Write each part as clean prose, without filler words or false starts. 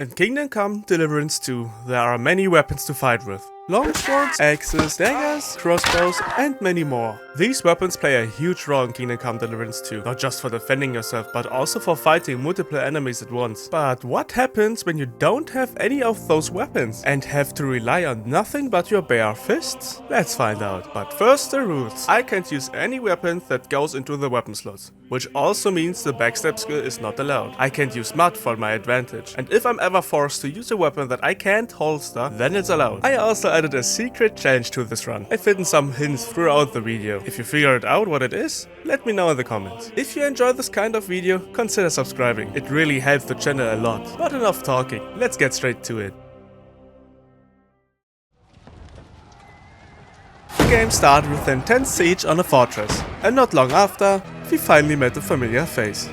In Kingdom Come Deliverance 2, there are many weapons to fight with. Longswords, axes, daggers, crossbows, and many more. These weapons play a huge role in Kingdom Come Deliverance 2, not just for defending yourself, but also for fighting multiple enemies at once. But what happens when you don't have any of those weapons and have to rely on nothing but your bare fists? Let's find out. But first, the rules. I can't use any weapon that goes into the weapon slots, which also means the backstab skill is not allowed. I can't use mud for my advantage, and if I'm ever forced to use a weapon that I can't holster, then it's allowed. I also added a secret challenge to this run. I've hidden some hints throughout the video. If you figured out what it is, let me know in the comments. If you enjoy this kind of video, consider subscribing. It really helps the channel a lot. But enough talking, let's get straight to it. The game started with an intense siege on a fortress, and not long after, we finally met a familiar face.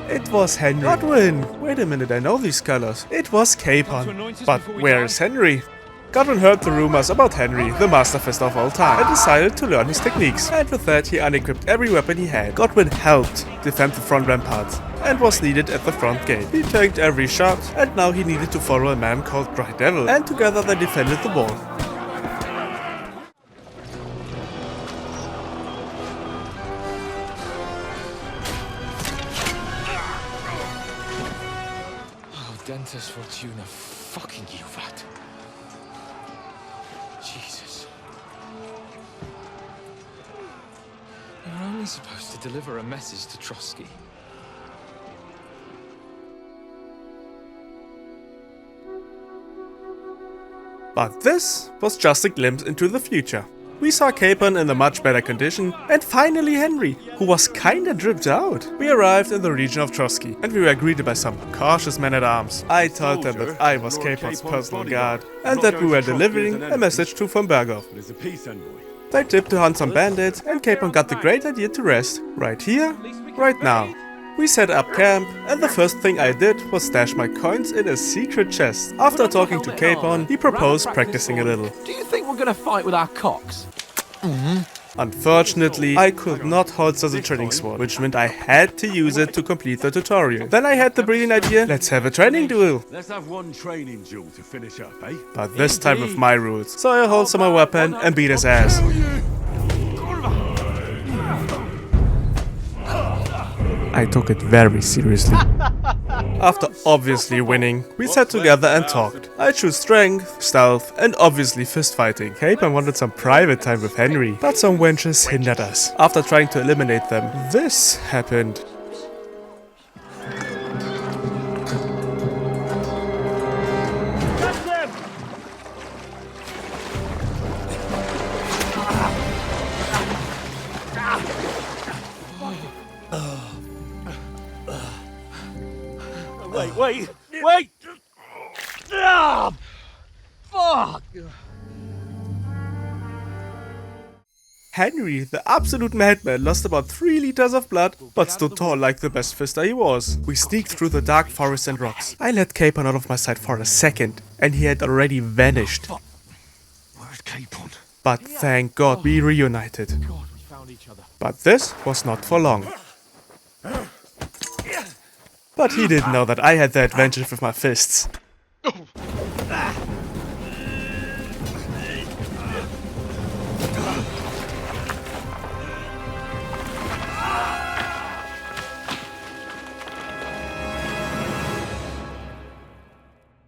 It was Henry. Godwin! Wait a minute, I know these colors. It was Capon. But where is Henry? Godwin heard the rumors about Henry, the master fist of all time, and decided to learn his techniques. And with that, he unequipped every weapon he had. Godwin helped defend the front ramparts and was needed at the front gate. He tanked every shot, and now he needed to follow a man called Dry Devil, and together they defended the wall. Dentist Fortuna fucking you that. Jesus. You're only supposed to deliver a message to Trosky. But this was just a glimpse into the future. We saw Capon in a much better condition, and finally Henry, who was kinda dripped out. We arrived in the region of Trosky, and we were greeted by some cautious men-at-arms. I told them that I was Capon's personal guard, and that we were delivering a message to von Berghoff. They tipped to hunt some bandits, and Capon got the great idea to rest, right here, right now. We set up camp, and the first thing I did was stash my coins in a secret chest. After talking to Capon, he proposed practicing a little. Do you think we're gonna fight with our cocks? Unfortunately, I could not holster the training sword, which meant I had to use it to complete the tutorial. Then I had the brilliant idea, let's have a training duel. Let's have one training duel to finish up, eh? But this time with my rules. So I holster my weapon and beat his ass. I took it very seriously. After obviously winning, we sat together and talked. I chose strength, stealth, and obviously fist fighting. Capon wanted some private time with Henry, but some wenches hindered us. After trying to eliminate them, this happened. Wait! Ah! Fuck! Henry, the absolute madman, lost about 3 liters of blood, but stood tall like the best fister he was. We sneaked through the dark forest and rocks. I let Capon out of my sight for a second, and he had already vanished. Where's Capon? But thank God we reunited. But this was not for long. But he didn't know that I had the advantage with my fists.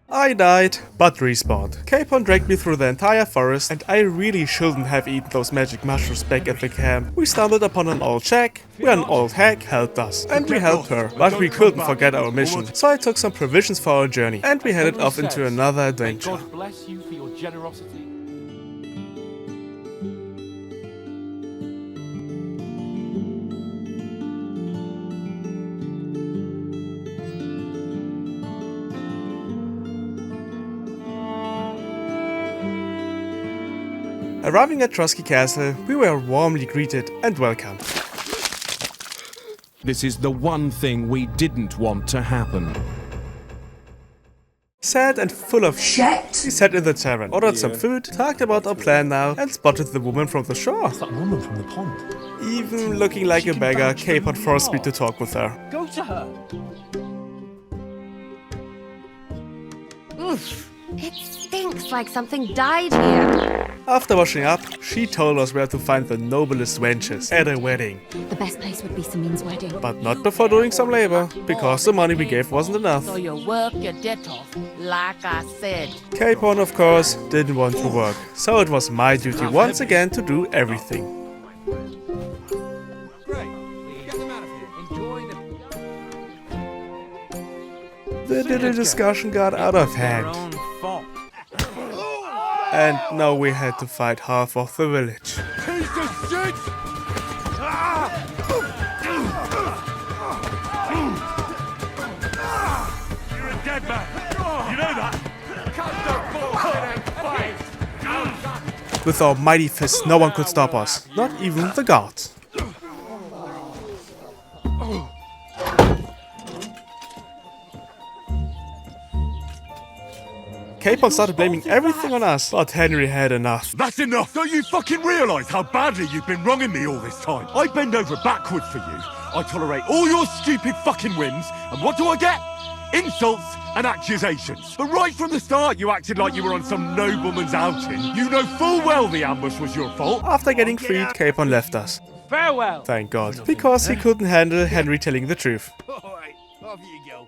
I died, but respawned. Capon dragged me through the entire forest, and I really shouldn't have eaten those magic mushrooms back at the camp. We stumbled upon an old shack, where an old hag helped us, and we helped her, but we couldn't forget our mission. So I took some provisions for our journey, and we headed off into another adventure. God bless you for your generosity. Arriving at Trosky Castle, we were warmly greeted and welcomed. This is the one thing we didn't want to happen. Sad and full of Shit. we sat in the tavern, ordered some food, talked about our plan now, and spotted the woman from the shore. That woman from the pond. Even looking like a beggar, Capon forced me to talk with her. Go to her. Oof. It stinks like something died here. After washing up, she told us where to find the noblest wenches at a wedding. The best place would be Samin's wedding. But not before doing some labor, because the money we gave wasn't enough. So you work your debt off, like I said. Capon, of course, didn't want to work, so it was my duty once again to do everything. The little discussion got out of hand. And now we had to fight half of the village. Piece of shit! You're a dead man. You know that? With our mighty fists, no one could stop us, not even the guards. Capon started blaming everything on us, but Henry had enough. That's enough! Don't you fucking realise how badly you've been wronging me all this time? I bend over backwards for you. I tolerate all your stupid fucking whims, and what do I get? Insults and accusations. But right from the start, you acted like you were on some nobleman's outing. You know full well the ambush was your fault. After getting freed, Capon left us. Farewell! Thank God. Because he couldn't handle Henry telling the truth. Alright, off you go.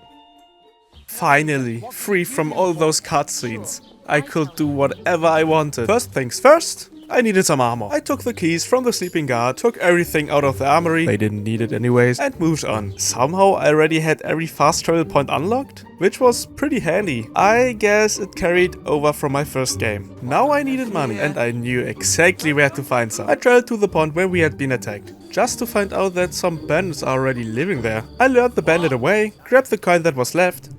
Finally, free from all those cutscenes. I could do whatever I wanted. First things first, I needed some armor. I took the keys from the sleeping guard, took everything out of the armory, they didn't need it anyways, and moved on. Somehow I already had every fast travel point unlocked, which was pretty handy. I guess it carried over from my first game. Now I needed money, and I knew exactly where to find some. I traveled to the pond where we had been attacked, just to find out that some bandits are already living there. I lured the bandit away, grabbed the coin that was left,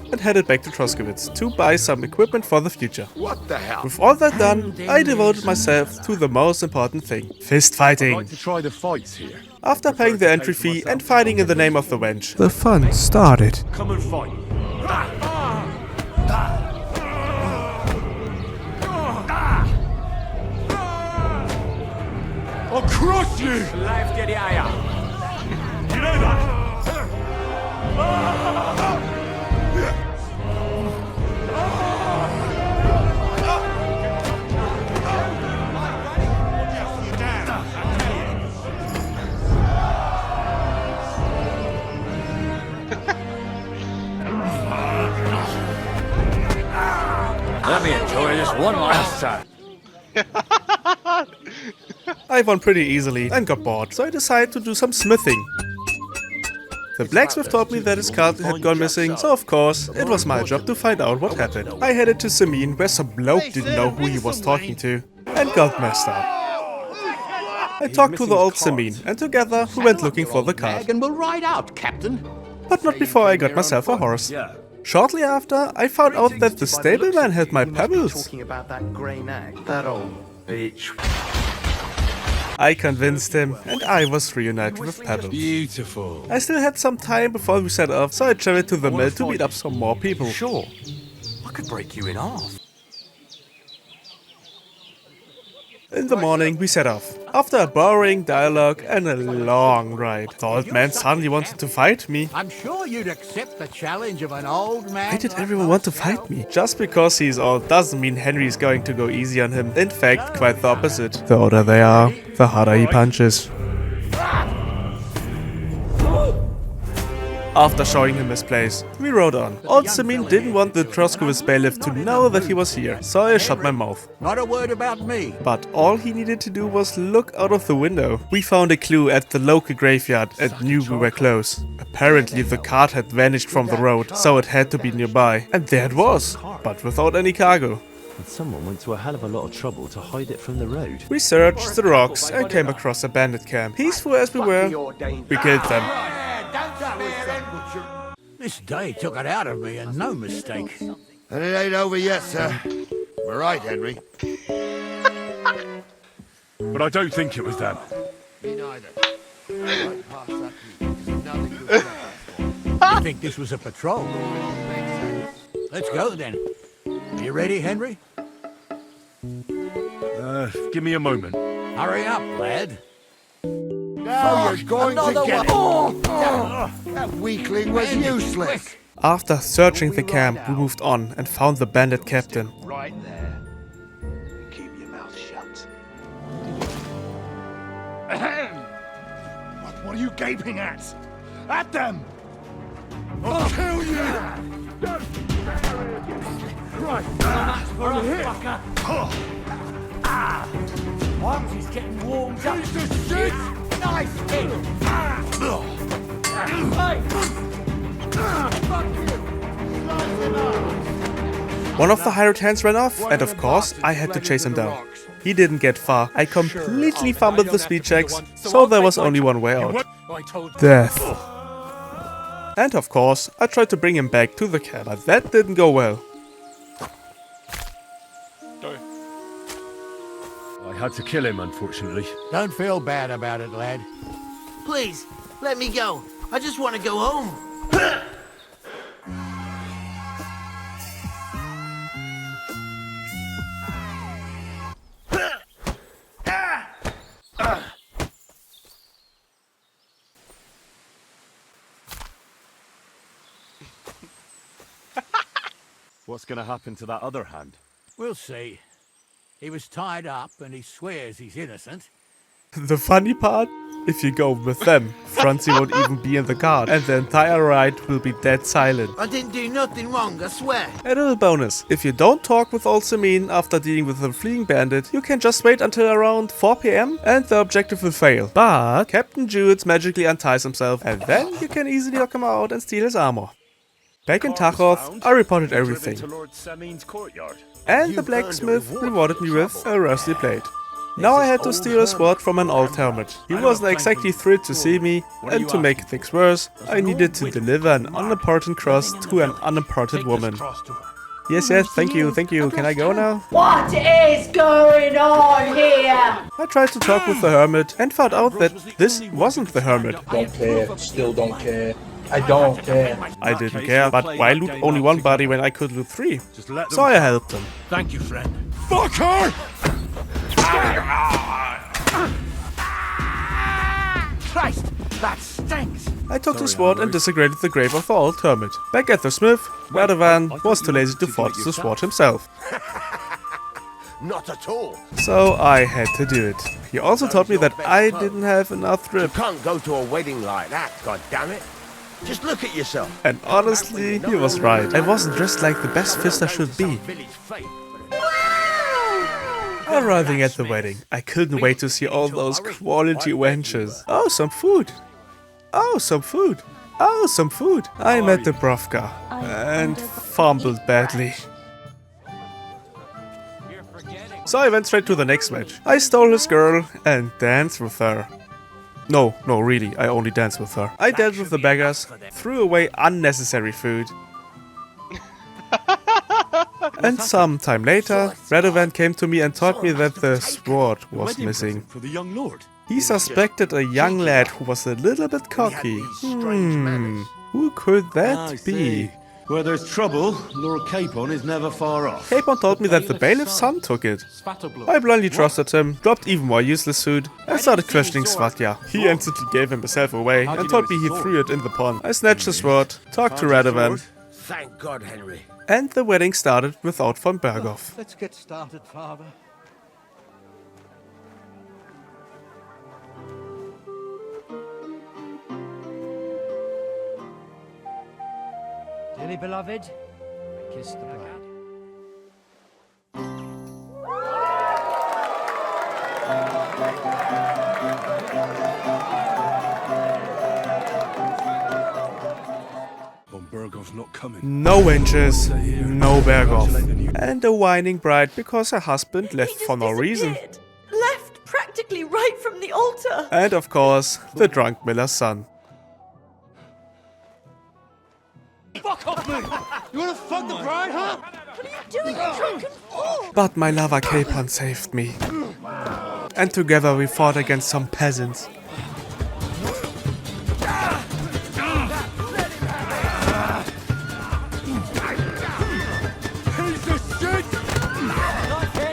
and headed back to Trosky to buy some equipment for the future. What the hell? With all that done, I devoted myself to the most important thing, fist fighting. I'd like to try the fights here. After paying the entry fee and fighting in the name of the wench, the fun started. Come and fight. I'll crush you! You know that? Let me enjoy this one last time. I won pretty easily and got bored, so I decided to do some smithing. The blacksmith told me that his cart had gone missing, so of course, it was my job to find out what happened. I headed to Samin, where some bloke didn't know who he was talking to, and got messed up. I talked to the old Samin, and together we went looking for the cart. And we'll ride out, Captain. But not before I got myself a horse. Shortly after, I found out that the stableman had my pebbles. Talking about that grey nag, that old bitch. I convinced him, and I was reunited with Pebbles. Beautiful. I still had some time before we set off, so I traveled to the mill to meet up some more people. Sure, I could break you in half. In the morning, we set off. After a boring dialogue and a long ride, the old man suddenly wanted to fight me. I'm sure you'd accept the challenge of an old man. Why did everyone want to fight me? Just because he's old doesn't mean Henry is going to go easy on him. In fact, quite the opposite. The older they are, the harder he punches. After showing him his place, we rode on. Old Samin didn't want the Trosky bailiff to know that he was here, so I shut my mouth. Not a word about me. But all he needed to do was look out of the window. We found a clue at the local graveyard and knew we were close. Apparently the cart had vanished from the road, so it had to be nearby. And there it was, but without any cargo. And someone went to a hell of a lot of trouble to hide it from the road. We searched the rocks and came across a bandit camp. Peaceful as we were, we killed them. This day took it out of me, and no mistake. And it ain't over yet, sir. We're right, Henry. But I don't think it was them. Me neither. You think this was a patrol? Let's go then. Are you ready, Henry? Give me a moment. Hurry up, lad. Now you're going to get it. That weakling was useless. After searching the camp, we moved on and found the bandit captain. Right there. Keep your mouth shut. What are you gaping at? At them! I'll kill you! Right. Arms is getting warmed up. Piece of shit! Knife in. One of the hired hands ran off, and of course, I had to chase him down. He didn't get far. I completely fumbled the speed checks, so there was only one way out. Death. And of course, I tried to bring him back to the camp, but that didn't go well. I had to kill him, unfortunately. Don't feel bad about it, lad. Please, let me go. I just want to go home. What's gonna happen to that other hand? We'll see. He was tied up and he swears he's innocent. The funny part? If you go with them, Francie won't even be in the guard, and the entire ride will be dead silent. I didn't do nothing wrong, I swear. A little bonus, if you don't talk with Old Samin after dealing with the fleeing bandit, you can just wait until around 4 PM and the objective will fail. But Captain Jude magically unties himself, and then you can easily knock him out and steal his armor. Back in Tachov, I reported everything. And the blacksmith rewarded me with a rusty plate. Now I had to steal a sword from an old helmet. He wasn't exactly thrilled to see me, and to make things worse, I needed to deliver an unimportant cross to an unimportant woman. Yes, thank you, can I go now? What is going on here? I tried to talk with the hermit and found out that this wasn't the hermit. Don't care, still don't care. I don't care. I didn't care, but why loot only one body when I could loot 3? So I helped him. Thank you, friend. Fucker! Christ, that stinks. I took the sword and desecrated the grave of the old hermit. Back at the smith, Radovan was too lazy to forge the sword himself. Not at all. So I had to do it. He also told me that I didn't have enough You drip. can't go to a wedding like that, goddammit. Just look at yourself. And honestly, he was right. I wasn't dressed like the best fist I should be. Arriving at the wedding, I couldn't wait to see all those quality wenches. Oh, some food. Oh, some food. Oh, some food. I met the Brovka and fumbled badly. So I went straight to the next match. I stole his girl and danced with her. No, really, I only danced with her. I dealt with the beggars, threw away unnecessary food. And some time later, Radovan came to me and told me that the sword was missing. For the young lord. He suspected a young lad who was a little bit cocky. Who could that be? Where there's trouble, Lord Capon is never far off. Capon told me that the bailiff's son took it. I blindly trusted him, dropped even more useless food, and started questioning Svatya. He instantly gave himself away and told me he threw it in the pond. I snatched the sword, talked to Radovan, Thank God, Henry. and the wedding started without von Berghoff. Let's get started, Father. Dearly beloved, I kiss the bride. Von Berghoff's not coming. No wenches, no Berghoff. And a whining bride because her husband left for no reason. Left practically right from the altar. And of course, the drunk miller's son. Fuck off me! You wanna fuck the bride, huh? What are you doing, you drunken fool? But my lover Capon saved me. And together we fought against some peasants.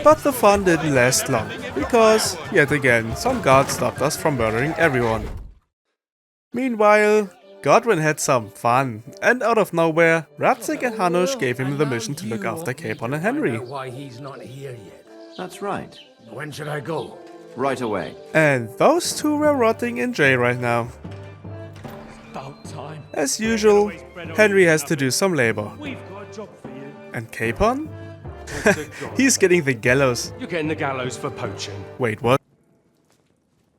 But the fun didn't last long, because, yet again, some guards stopped us from murdering everyone. Meanwhile, Godwin had some fun, and out of nowhere, Radzik and Hanush gave him the mission to look after Capon and Henry. Why he's not here yet. That's right. When should I go? Right away. And those two were rotting in jail right now. About time. As usual, Henry has to do some labor. We've got a job for you. And Capon? He's getting the gallows. You're getting the gallows for poaching. Wait, what?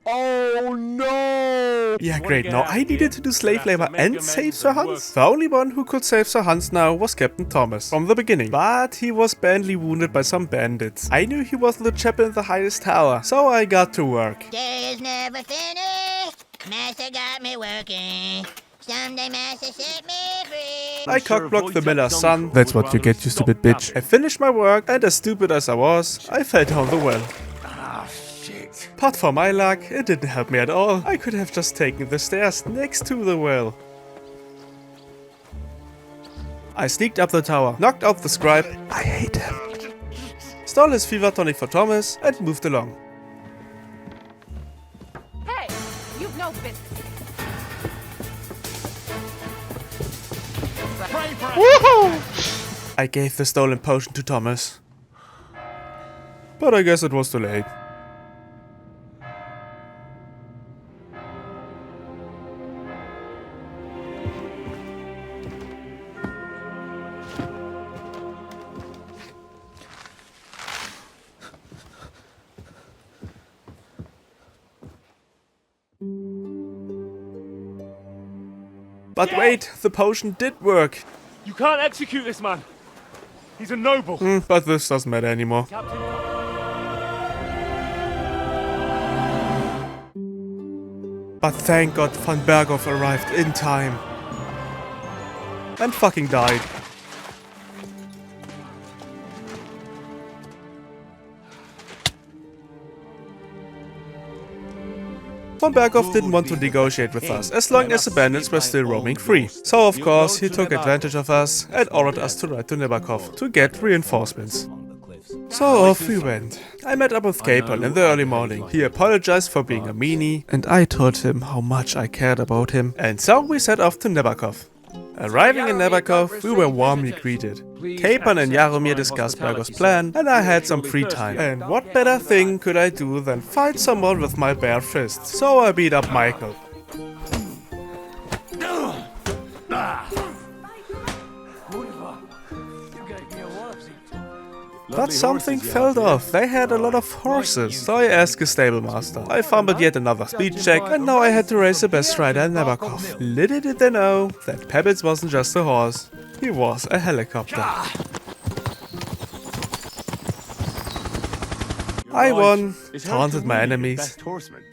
Oh no! Yeah, great. Now I needed to do slave labor and save Sir Hans. The only one who could save Sir Hans now was Captain Thomas from the beginning. But he was badly wounded by some bandits. I knew he wasn't the chap in the highest tower, so I got to work. Day is never finished. Master got me working. Someday Master set me free. I cockblocked the miller's son. That's what you get, you stupid bitch. I finished my work, and as stupid as I was, I fell down the well. But for my luck, it didn't help me at all. I could have just taken the stairs next to the well. I sneaked up the tower, knocked out the scribe, I hate him, stole his fever tonic for Thomas, and moved along. Hey, you've no business. Woohoo! I gave the stolen potion to Thomas. But I guess it was too late. But wait, the potion did work. You can't execute this man. He's a noble. But this doesn't matter anymore. But thank God Van Berghoff arrived in time. And fucking died. Van Berghoff didn't want to negotiate with us, as long as the bandits were still roaming free. So of course he took advantage of us and ordered us to ride to Nebakov to get reinforcements. So off we went. I met up with Capon in the early morning. He apologized for being a meanie, and I told him how much I cared about him. And so we set off to Nebakov. Arriving in Nebakov, we were warmly greeted. Capon and Jaromir discussed Bergov's plan, and I had some free time. And what better thing could I do than fight someone with my bare fists? So I beat up Michael. But something fell off. They had a lot of horses, so I asked a stable master. I fumbled yet another speed check, and now I had to race the best rider in Nebakov. Little did they know that Pebbits wasn't just a horse, he was a helicopter. I won, taunted my enemies,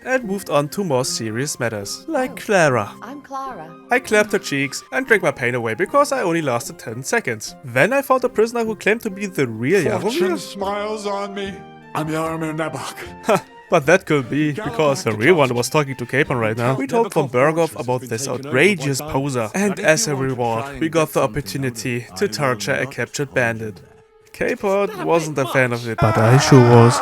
and moved on to more serious matters, like Clara. I'm Clara. I clapped her cheeks and drank my pain away because I only lasted 10 seconds. Then I found a prisoner who claimed to be the real Fortune Jaromir. smiles on me. I'm Jaromir Nebak. But that could be, because the real one was talking to Capon right now. We told Von Berghoff about this outrageous poser, and as a reward, we got the opportunity to torture a captured bandit. Capon wasn't a fan of it, but I sure was.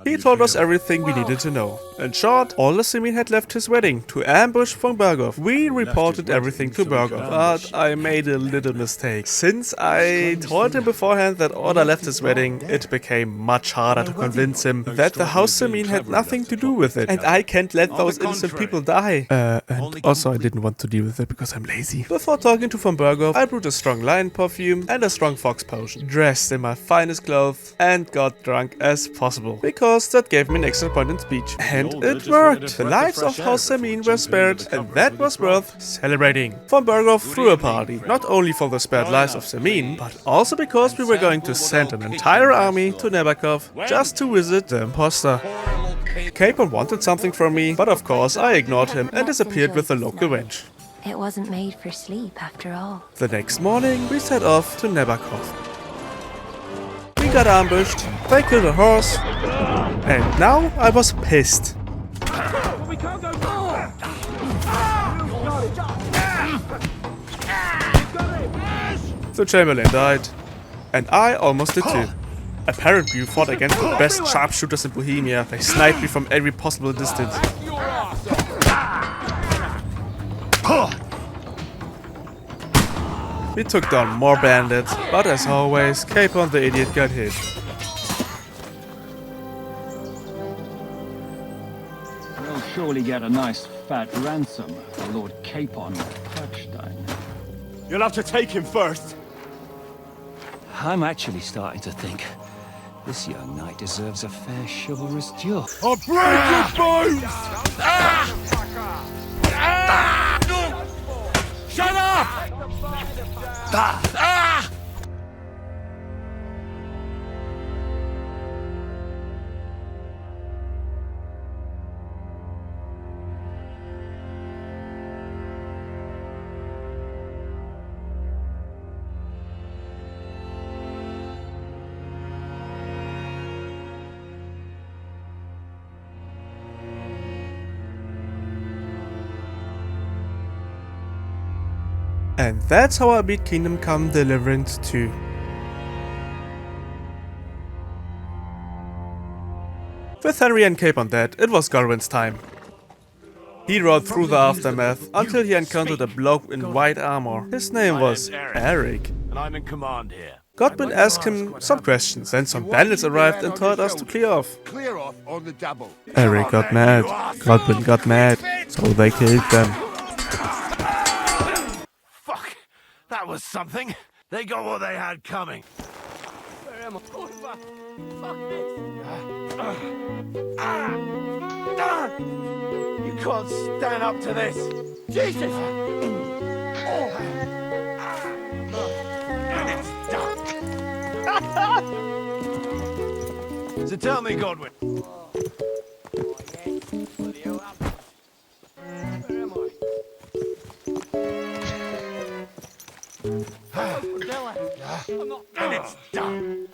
He told us everything we needed to know. In short, all the Simin had left his wedding to ambush Von Berghoff. We reported everything to Berghoff, but I made a little mistake. Since I told him beforehand that Orda left his wedding, it became much harder to convince him that the House Simin had nothing to do with it. And I can't let those innocent people die. And also I didn't want to deal with it because I'm lazy. Before talking to Von Berghoff, I brewed a strong lion perfume and a strong fox potion, dressed in my finest clothes, and got drunk as possible. Because that gave me an extra point in speech. And it worked. The lives of House Simin were spared, and that was worth celebrating. Von Berghoff threw a party, not only for the spared lives of Simin, but also because we were going to send an entire army to Nebakov just to visit the imposter. Capon wanted something from me, but of course I ignored him and disappeared with the local wench. It wasn't made for sleep after all. The next morning, we set off to Nebakov. We got ambushed, they killed a horse, and now I was pissed. The Chamberlain died, and I almost did too. Apparently you fought against the best sharpshooters in Bohemia. They sniped me from every possible distance. We took down more bandits, but as always, Capon the idiot got hit. We'll surely get a nice fat ransom for Lord Capon Touchstone. You'll have to take him first. I'm actually starting to think this young knight deserves a fair chivalrous duel. I'll break your bones! Shut up! And that's how I beat Kingdom Come Deliverance 2. With Henry and Capon dead, it was Godwin's time. He rode through the aftermath until he encountered a bloke in white armor. His name was Eric. And I'm in command here. Godwin asked him some questions, then some bandits arrived and told us to clear off. Clear off on the double. Eric got mad. Godwin got mad, so they killed them. That was something. They got what they had coming. Where am I? Fuck this. You can't stand up to this. Jesus! And it's done. So tell me, Godwin. And it's done.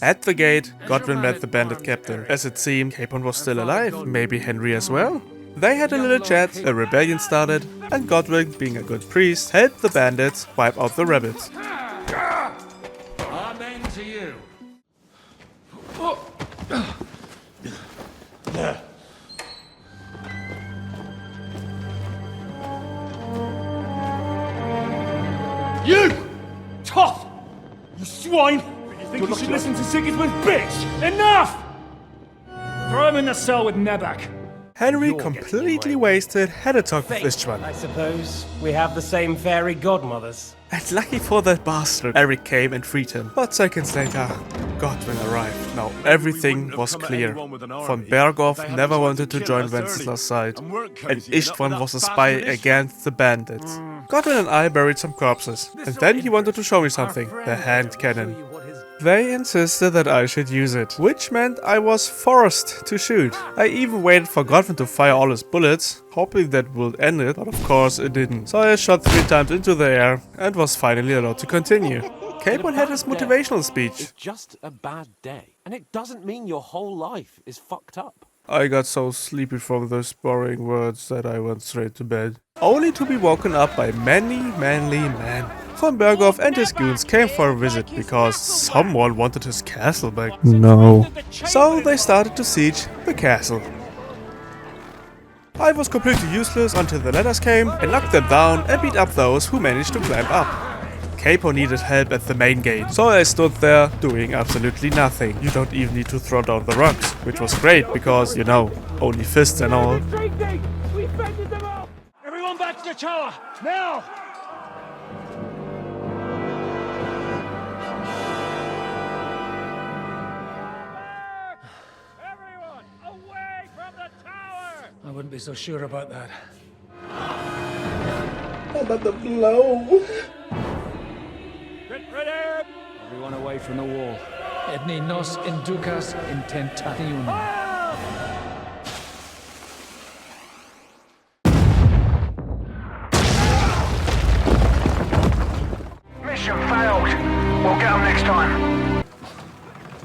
At the gate, Godwin met the bandit captain. As it seemed, Capon was still alive, maybe Henry as well. They had a little chat, a rebellion started, and Godwin, being a good priest, helped the bandits wipe out the rabbits. Amen to you. You! Tough! You swine! You think you should listen to Sigismund's bitch? Enough! Throw him in the cell with Nebak. Henry, completely wasted, had a talk with Istvan. I suppose we have the same fairy godmothers. And lucky for that bastard, Eric came and freed him. But seconds later, Godwin arrived. Now everything was clear. Von Berghoff never wanted to join Wenceslaus' side, and Istvan was a spy against the bandits. Godwin and I buried some corpses, and then he wanted to show me something, the hand cannon. They insisted that I should use it, which meant I was forced to shoot. I even waited for Godwin to fire all his bullets, hoping that would end it, but of course it didn't. So I shot 3 times into the air and was finally allowed to continue. Capon had his motivational speech. It's just a bad day, and it doesn't mean your whole life is fucked up. I got so sleepy from those boring words that I went straight to bed. Only to be woken up by many manly men. Von Berghoff and his goons came for a visit because someone wanted his castle back. No. So they started to siege the castle. I was completely useless until the ladders came and knocked them down and beat up those who managed to climb up. Capon needed help at the main gate, so I stood there doing absolutely nothing. You don't even need to throw down the rocks, which was great because, you know, only fists and all. Everyone back to the tower, now! Everyone, away from the tower! I wouldn't be so sure about that. I'm about to blow. Everyone away from the wall. Etni nos inducas in tentationem. Mission failed. We'll get them next time.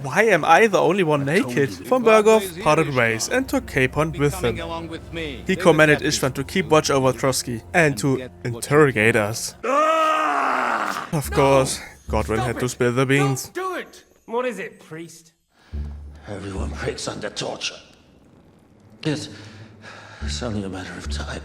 Why am I the only one naked? Von Berghoff parted ways and took Capon with him. He commanded Istvan to keep watch over Trosky and to interrogate us. Of course, Godwin had to spill the beans. Do it! What is it, priest? Everyone breaks under torture. It's only a matter of time.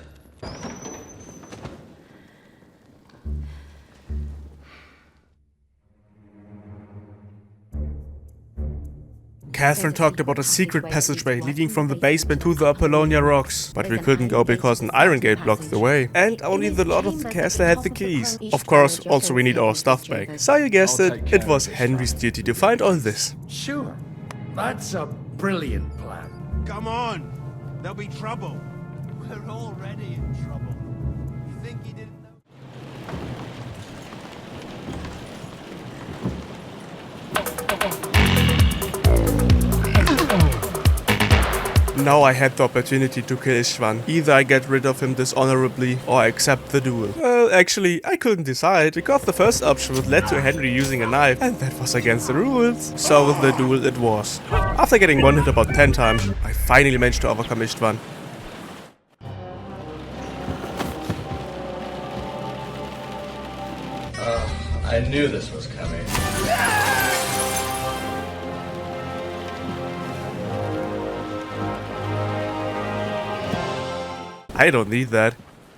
Catherine talked about a secret passageway leading from the basement to the Apollonia rocks, but we couldn't go because an iron gate blocked the way, and only the Lord of the Castle had the keys. Of course, also we need our stuff back. So you guessed it, it was Henry's duty to find all this. Sure. That's a brilliant plan. Come on! There'll be trouble. We're already in trouble. You think he didn't know? Now I had the opportunity to kill Ishvan. Either I get rid of him dishonorably or I accept the duel. Well, actually, I couldn't decide, because the first option would lead to Henry using a knife, and that was against the rules. So with the duel it was. After getting one hit about 10 times, I finally managed to overcome Ishvan. I knew this was coming. I don't need that.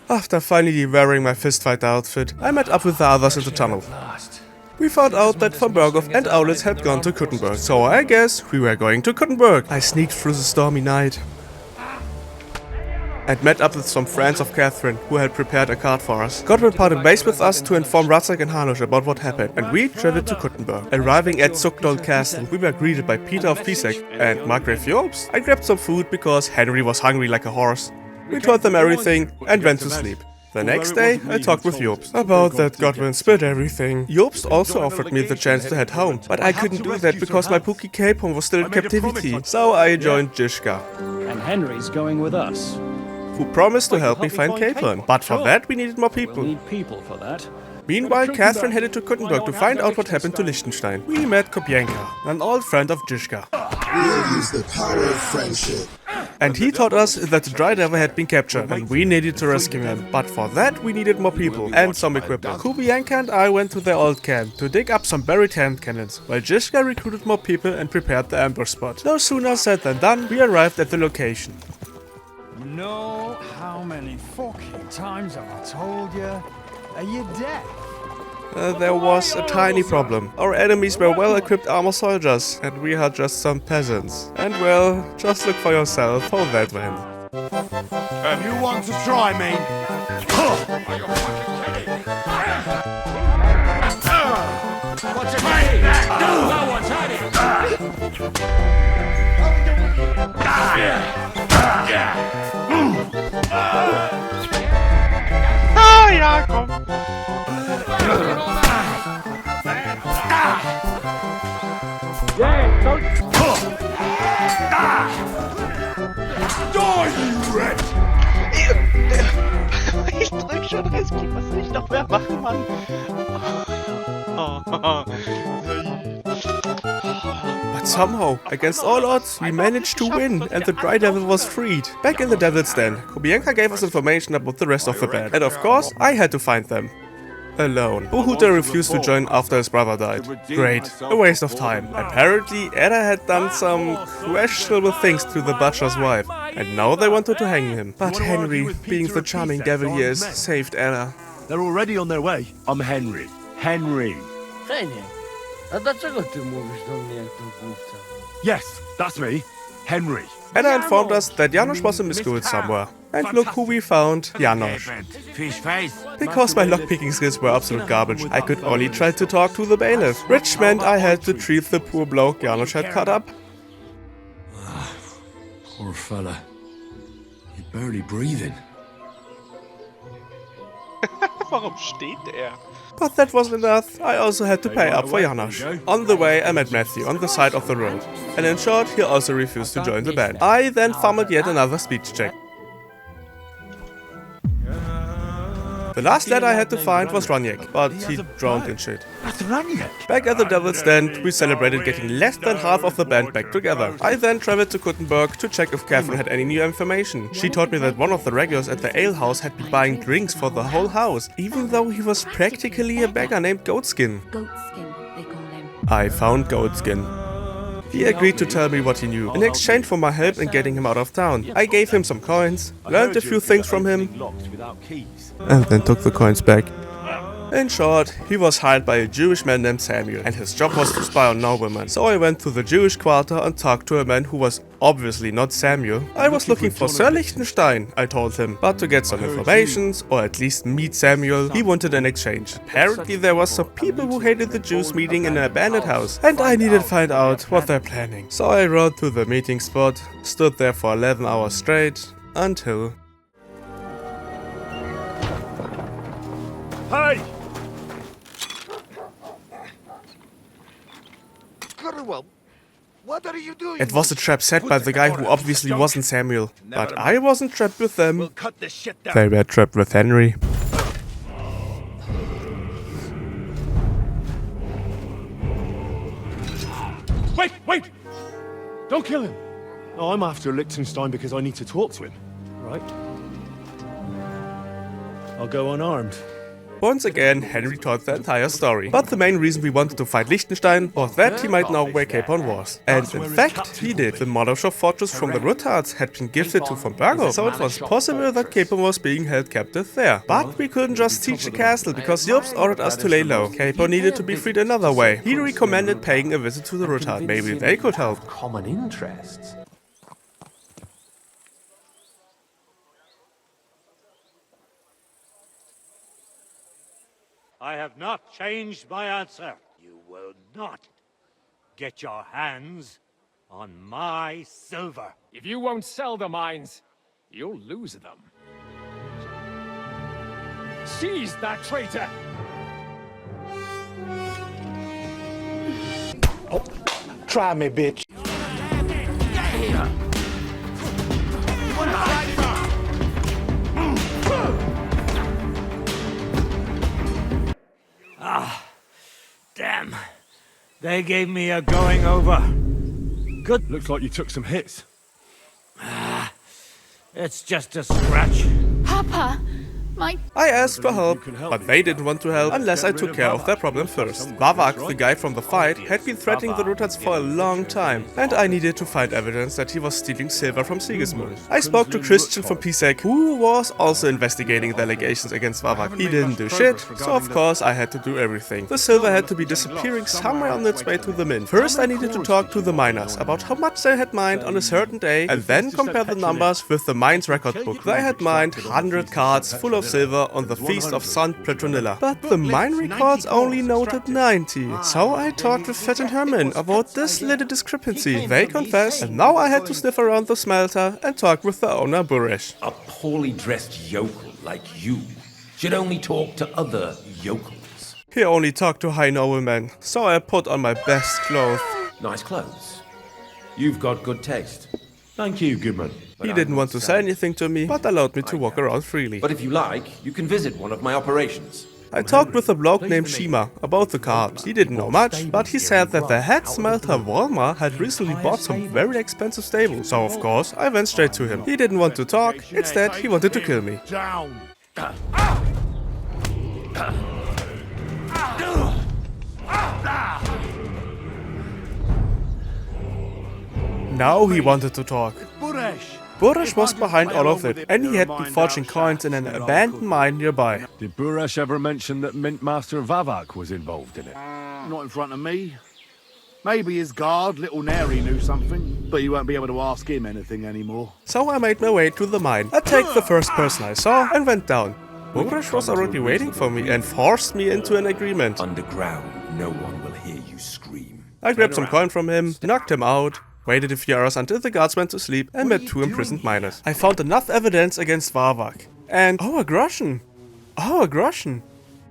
After finally wearing my fistfight outfit, I met up with the others in the tunnel. We found out that Von Berghoff and Owlitz had gone to Kuttenberg, so I guess we were going to Kuttenberg. I sneaked through the stormy night and met up with some friends of Catherine, who had prepared a card for us. Godwin parted base with us to inform Radzak and Hanush about what happened, and we traveled to Kuttenberg. Arriving at Zuckdol Castle, we were greeted by Peter of Pisek and Margrave Jobst. I grabbed some food because Henry was hungry like a horse. We told them everything and went to sleep. The next day, I talked with Jobst about that Godwin spilled everything. Jobst also offered me the chance to head home, but I couldn't do that because my Pookie Capon was still in captivity, so I joined Jishka, And Henry's going with us. who promised to help me find Capon. But for that, we needed more people. We need people for that. Meanwhile, Catherine headed to Kuttenberg to find out what happened to Liechtenstein. We met Kopienka, an old friend of Jishka. We'll use the power of friendship. And he told us that the Dry Devil had been captured and we needed to rescue him. But for that we needed more people and some equipment. Kubianka and I went to their old camp to dig up some buried hand cannons, while Jishka recruited more people and prepared the ambush spot. No sooner said than done, we arrived at the location. You know how many fucking times have I told you? Are you deaf? There was a tiny problem. Our enemies were well-equipped armor soldiers, and we had just some peasants. And well, just look for yourself how that went. You want to try me? What's it mean? No one's hiding! Ja, komm! Ich drück schon Rescue, was soll ich noch mehr machen, Mann? But somehow, against all odds, we managed to win, and the Dry Devil was freed. Back in the Devil's Den, Kobienka gave us information about the rest of the band, and of course, I had to find them. Alone. Uhuta refused to join after his brother died. Great. A waste of time. Apparently, Edda had done some questionable things to the butcher's wife, and now they wanted to hang him. But Henry, being the charming devil he is, saved Edda. They're already on their way. I'm Henry. Henry. Henry? A dlaczego ty mówisz do mnie jak do głupca? Yes, that's me. Henry. Edda informed us that Janos was in the school somewhere. And look who we found, Janos. Fish face. Because my lockpicking skills were absolute garbage, I could only try to talk to the bailiff, which meant I had to treat the poor bloke Janos had cut up. Poor fella. He's barely breathing. Warum steht er? But that wasn't enough, I also had to pay up for Janos. On the way, I met Matthew on the side of the road. And in short, he also refused to join the band. I then fumbled yet another speech check. The last letter I had to find was Roniek, but he drowned in shit. That's Roniek. Back at the Devil's Den, we celebrated getting less than half of the band back together. I then traveled to Kuttenberg to check if Catherine had any new information. She told me that one of the regulars at the ale house had been buying drinks for the whole house, even though he was practically a beggar named Goatskin. Goatskin, they call him. I found Goatskin. He agreed to tell me what he knew, in exchange for my help in getting him out of town. I gave him some coins, learned a few things from him, and then took the coins back. In short, he was hired by a Jewish man named Samuel, and his job was to spy on noblemen. So I went to the Jewish quarter and talked to a man who was obviously not Samuel. I was looking for Sir Liechtenstein, I told him, but to get some informations, or at least meet Samuel, he wanted an exchange. Apparently there was some people who hated the Jews meeting in an abandoned house, and I needed to find out what they're planning. So I rode to the meeting spot, stood there for 11 hours straight, until... Hey! What are you doing? It was a trap set by the guy who obviously wasn't Samuel. But I wasn't trapped with them. They were trapped with Henry. Wait! Don't kill him! No, I'm after Liechtenstein because I need to talk to him, right? I'll go unarmed. Once again, Henry told the entire story. But the main reason we wanted to fight Liechtenstein was that he might know where Capon was. And in fact, he did. The maleshov fortress from the Ruthards had been gifted to von Bergo, so it was possible that Capon was being held captive there. But we couldn't just siege the castle, because Jobst ordered us to lay low. Capon needed to be freed another way. He recommended paying a visit to the Ruthard. Maybe they could help. Common interests. I have not changed my answer. You will not get your hands on my silver. If you won't sell the mines, you'll lose them. Seize that traitor! Oh, try me, bitch. Ah, damn. They gave me a going over. Good. Looks like you took some hits. Ah, it's just a scratch. Papa, I asked for help, but they didn't want to help unless I took care of their problem first. Vavak, the guy from the fight, had been threatening the Ruthards for a long time, and I needed to find evidence that he was stealing silver from Sigismund. I spoke to Christian from Pisek, who was also investigating the allegations against Vavak. He didn't do shit, so of course I had to do everything. The silver had to be disappearing somewhere on its way to the mint. First I needed to talk to the miners about how much they had mined on a certain day, and then compare the numbers with the mines record book. They had mined 100 carts full of silver on the feast of St. Petronilla. But the mine records only noted 90. So I talked with Fett and Herman about this little discrepancy. They confessed, and now I had to sniff around the smelter and talk with the owner Buresh. A poorly dressed yokel like you should only talk to other yokels. He only talked to high noblemen, so I put on my best clothes. Nice clothes. You've got good taste. Thank you, Goodman. He didn't want to say anything to me, but allowed me to walk around freely. But if you like, you can visit one of my operations. I talked with a bloke named Shima about the cards. He didn't know much, but he said that the head smelter Volmar had recently bought some very expensive stables. So of course, I went straight to him. He didn't want to talk, instead he wanted to kill me. Down. Now he wanted to talk. Buresh. Buresh was behind all of it, and he had been forging coins in an abandoned mine nearby. Did Buresh ever mention that Mint Master Vavak was involved in it? Not in front of me. Maybe his guard, Little Neri, knew something, but you won't be able to ask him anything anymore. So I made my way to the mine. I attacked the first person I saw and went down. Buresh was already waiting for me and forced me into an agreement. Underground, no one will hear you scream. I grabbed some coin from him, knocked him out, waited a few hours until the guards went to sleep, and met 2 imprisoned miners. I found enough evidence against Vavak. And aggression! Aggression!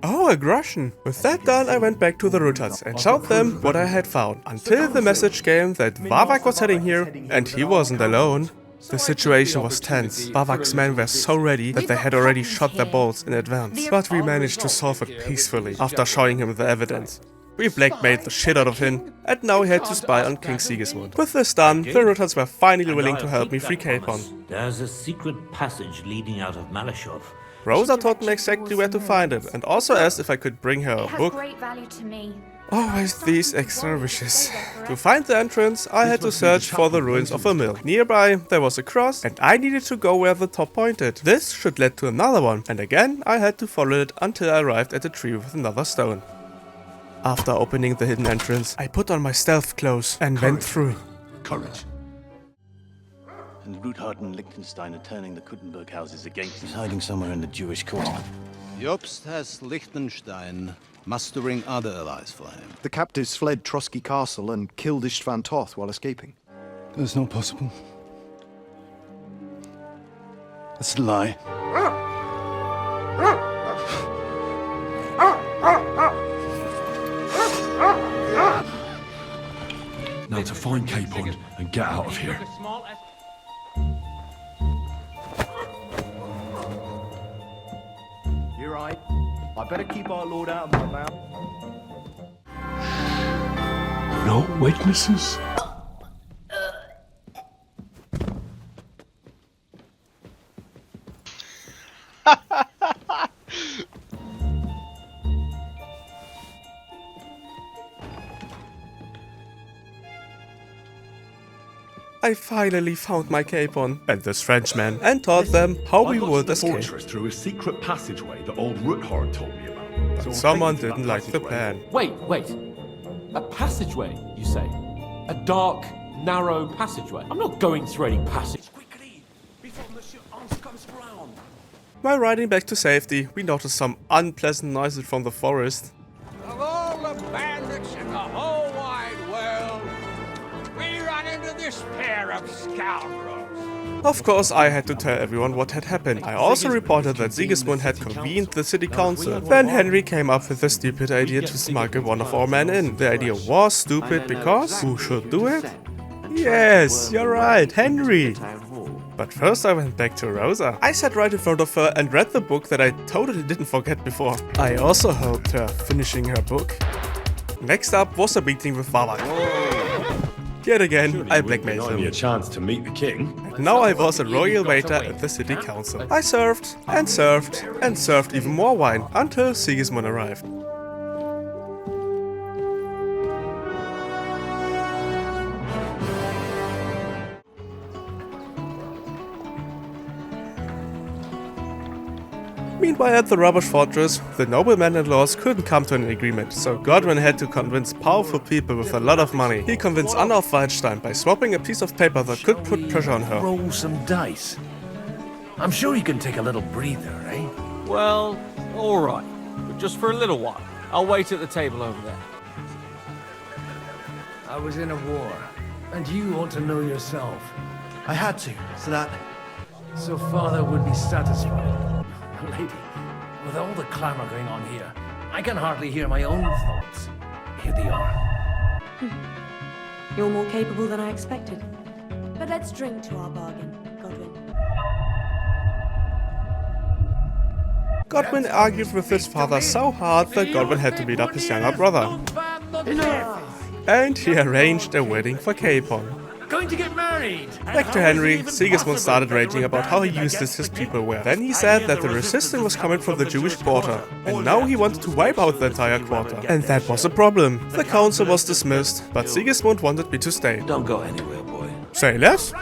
With that done, I went back to the Ruthards and showed them what I had found. Until the message came that Vavak was heading here, and he wasn't alone. The situation was tense. Bavak's men were so ready that they had already shot their bolts in advance. But we managed to solve it peacefully after showing him the evidence. We blackmailed the shit out of him, and now he had to spy on King Sigismund. With this done, the Ritters were finally willing to help me free Capon. There's a secret passage leading out of Maleshov. Rosa told me exactly where to find it, and also asked if I could bring her a book. Great value to me. Always these extra wishes. To find the entrance, I had to search for the ruins of a mill. Nearby, there was a cross, and I needed to go where the top pointed. This should lead to another one, and again, I had to follow it until I arrived at a tree with another stone. After opening the hidden entrance, I put on my stealth clothes and went through. Courage. And Ruthard and Liechtenstein are turning the Kuttenberg houses against him. He's hiding somewhere in the Jewish quarter. Jobst has Liechtenstein mustering other allies for him. The captives fled Trosky Castle and killed Istvan Toth while escaping. That's not possible. That's a lie. Now to find Capon and get out of here. You're right. I better keep our lord out of my mouth. No witnesses? I finally found my Capon and this Frenchman and taught them how we would escape. Fortress through a secret passageway that old Ruthard told me about. But someone didn't like the plan. Wait. A passageway, you say? A dark, narrow passageway? I'm not going through any passage. Quickly, before Monsieur Hans comes round. While riding back to safety, we noticed some unpleasant noises from the forest. Of all the bandits in the whole wide world, we run into this pair of scoundrels. Of course, I had to tell everyone what had happened. I also reported that Sigismund had convened the city council. Then Henry came up with the stupid idea to smuggle one of our men in. The idea was stupid because who should do it? Yes, you're right, Henry. But first I went back to Rosa. I sat right in front of her and read the book that I totally didn't forget before. I also helped her finishing her book. Next up was a meeting with Bavak. Yet again, I blackmailed him. A chance to meet the king. And now I was a royal waiter at the city council. I served and served and served even more wine until Sigismund arrived. Meanwhile, at the rubbish fortress, the noblemen-in-laws couldn't come to an agreement, so Godwin had to convince powerful people with a lot of money. He convinced Anna of Waldstein by swapping a piece of paper that could put pressure on her. Roll some dice. I'm sure you can take a little breather, eh? Well, all right, but just for a little while. I'll wait at the table over there. I was in a war, and you ought to know yourself. I had to, so father would be satisfied. Lady, with all the clamor going on here, I can hardly hear my own thoughts. Here they are. You're more capable than I expected. But let's drink to our bargain, Godwin. Godwin argued with his father so hard that Godwin had to beat up his younger brother. And he arranged a wedding for Capon. Going to get married! Back to Henry, Sigismund started raging about how useless his people were. Then he said that the resistance was coming from the Jewish quarter, and now he wanted to wipe out the entire quarter. And that was a problem. The council was dismissed, but Sigismund wanted me to stay. Don't go anywhere, boy. Say less?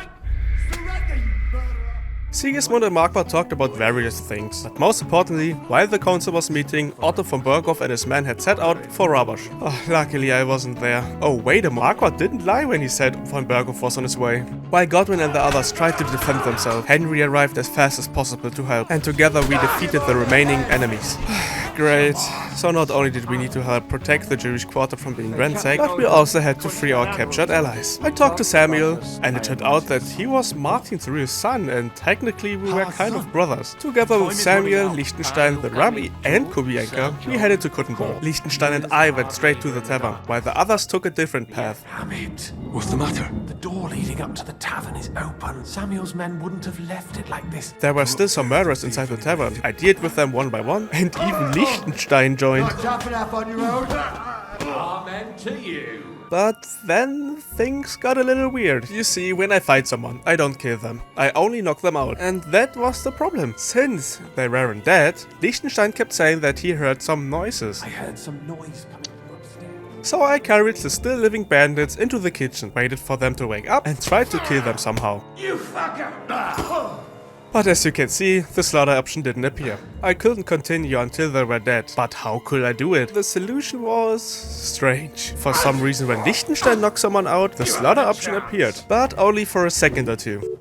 Sigismund and Marquardt talked about various things, but most importantly, while the council was meeting, Otto von Berghoff and his men had set out for Rabash. Oh, luckily I wasn't there. Oh wait, Marquardt didn't lie when he said von Berghoff was on his way. While Godwin and the others tried to defend themselves, Henry arrived as fast as possible to help, and together we defeated the remaining enemies. Great. So not only did we need to help protect the Jewish quarter from being ransacked, but we also had to free our captured allies. I talked to Samuel, and it turned out that he was Martin Cyril's son, and technically we were kind of brothers. Together with Samuel, Liechtenstein, the Rabbi, and Kubienka, we headed to Kuttenberg. Liechtenstein and I went straight to the tavern, while the others took a different path. Damn it. What's the matter? The door leading up to the tavern is open. Samuel's men wouldn't have left it like this. There were still some murderers inside the tavern. I dealt with them one by one, and even Liechtenstein joined. Amen to you. But then things got a little weird. You see, when I fight someone, I don't kill them. I only knock them out. And that was the problem. Since they weren't dead, Liechtenstein kept saying that he heard some noises. I heard some noise coming from upstairs. So I carried the still living bandits into the kitchen, waited for them to wake up, and tried to kill them somehow. You fucker! But as you can see, the slaughter option didn't appear. I couldn't continue until they were dead. But how could I do it? The solution was strange. For some reason, when Liechtenstein knocked someone out, the slaughter option appeared. But only for a second or two.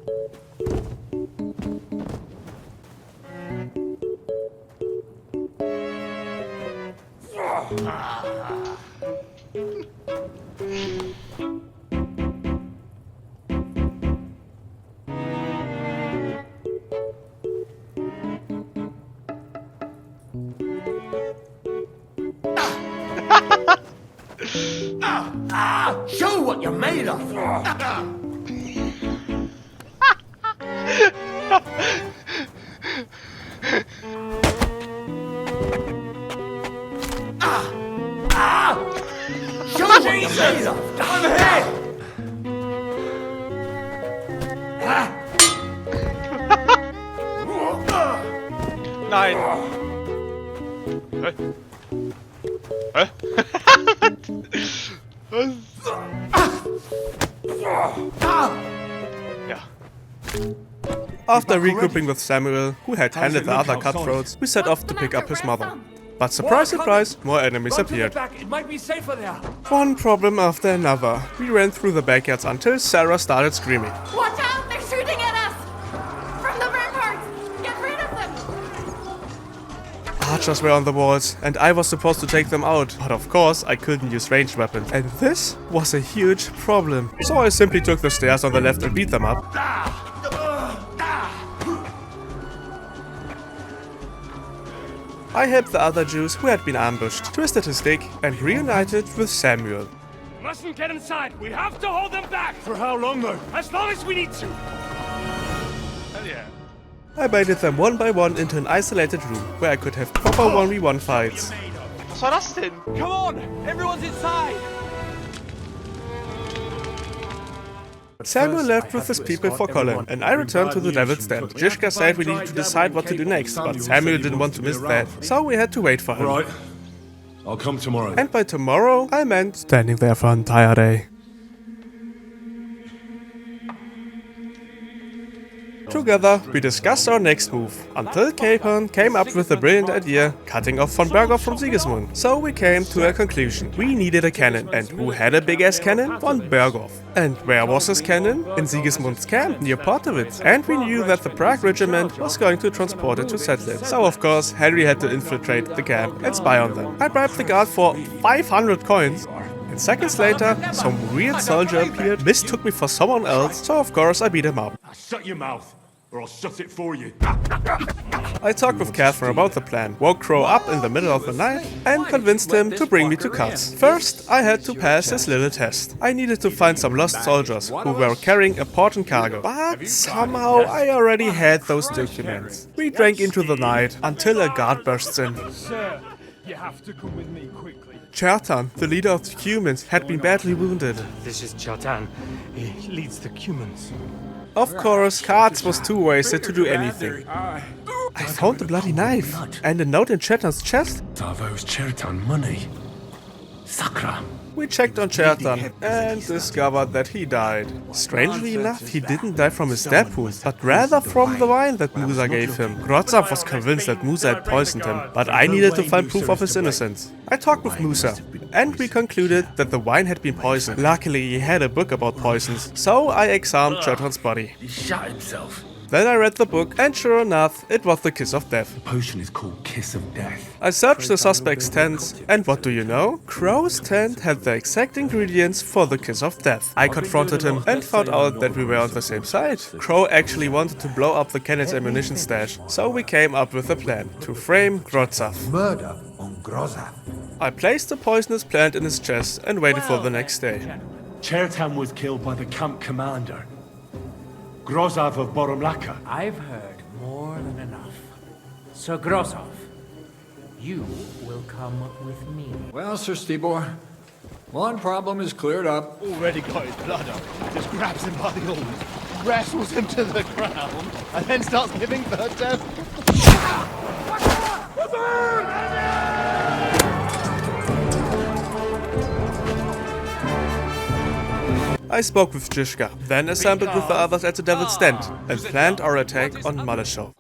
Show what you're made of! Show what you're made of! I'm here! 9. After regrouping with Samuel, who had handled the other cutthroats, we set off to pick up his mother. But surprise, surprise, more enemies appeared. It might be safer there. One problem after another. We ran through the backyards until Sarah started screaming. Watch out! They're shooting at us! From the ramparts! Get rid of them! Archers were on the walls, and I was supposed to take them out. But of course, I couldn't use ranged weapons. And this was a huge problem. So I simply took the stairs on the left and beat them up. I helped the other Jews who had been ambushed, twisted his stick, and reunited with Samuel. Mustn't get inside. We have to hold them back. For how long, though? As long as we need to. Hell yeah. I baited them one by one into an isolated room, where I could have proper 1v1 fights. Was war das denn? Come on! Everyone's inside! Samuel left with his people for Colin, and I returned to the Devil's Den. Zizka said we needed to decide what to do next, but Samuel didn't want to miss that, so we had to wait for him. Right. I'll come tomorrow. And by tomorrow, I meant standing there for an entire day. Together, we discussed our next move, until Capon came up with the brilliant idea, cutting off von Berghoff from Sigismund. So we came to a conclusion. We needed a cannon, and who had a big-ass cannon? Von Berghoff. And where was his cannon? In Sigismund's camp, near Portowitz. And we knew that the Prague regiment was going to transport it to Sedlitz. So of course, Henry had to infiltrate the camp and spy on them. I bribed the guard for 500 coins. And seconds later, some weird soldier appeared, mistook me for someone else, so of course I beat him up. Shut your mouth, or I'll shut it for you. I talked with Catherine about the plan, woke Crow up in the middle of the night, and convinced him to bring me to Katz. First, I had to pass this little test. I needed to find some lost soldiers who were carrying important cargo, but somehow I already had those documents. We drank into the night until a guard bursts in. Sir, you have to come with me quickly. Chertan, the leader of the Cumans, had been badly wounded. This is Chertan. He leads the Cumans. Of course, Katz was too wasted to do anything. I found a bloody knife and a note in Chertan's chest. Davos Chertan money. Sakra. We checked on Chertan and discovered that he died. Strangely enough, he didn't die from his stab wound, but rather from the wine that Musa gave him. Grozov was convinced that Musa had poisoned him, but I needed to find proof of his innocence. I talked with Musa, and we concluded that the wine had been poisoned. Luckily, he had a book about poisons, so I examined Chertan's body. He shot himself. Then I read the book, and sure enough, it was the Kiss of Death. The potion is called Kiss of Death. I searched the suspect's tent, and what do you know? Crow's tent had the exact ingredients for the Kiss of Death. I confronted him and found out that we were on the same side. Crow actually wanted to blow up the Kenneth's ammunition stash, so we came up with a plan to frame Grozov. Murder on Grozov. I placed the poisonous plant in his chest and waited for the next day. Chertan was killed by the camp commander, Grozov of Boromlaka. I've heard more than enough. Sir Grozov, you will come with me. Well, Sir Stibor, one problem is cleared up. Already got his blood up. Just grabs him by the horns, wrestles him to the ground, and then starts giving birth to... I spoke with Zizka, then assembled with the others at the Devil's Den, and planned our attack on Maleshov.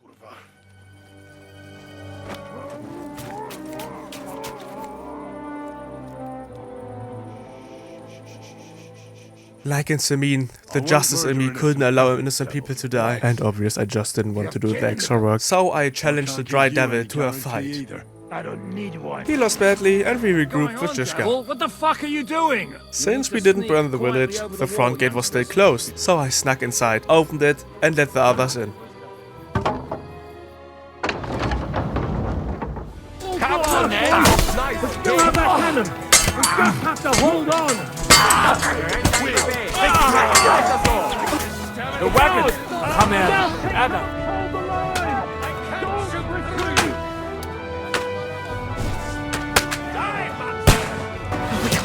Like in Semin, the justice in me couldn't allow innocent people to die, and obvious I just didn't want to do the extra work, so I challenged the Dry Devil to a fight. I don't need one. He lost badly, and we regrouped with Zizka. What the fuck are you doing? Since we didn't burn the village, the front gate was still closed, so I snuck inside, opened it, and let the others in. Come on, then! We still have that cannon! We just have to hold on! The wagon! Come here! Together!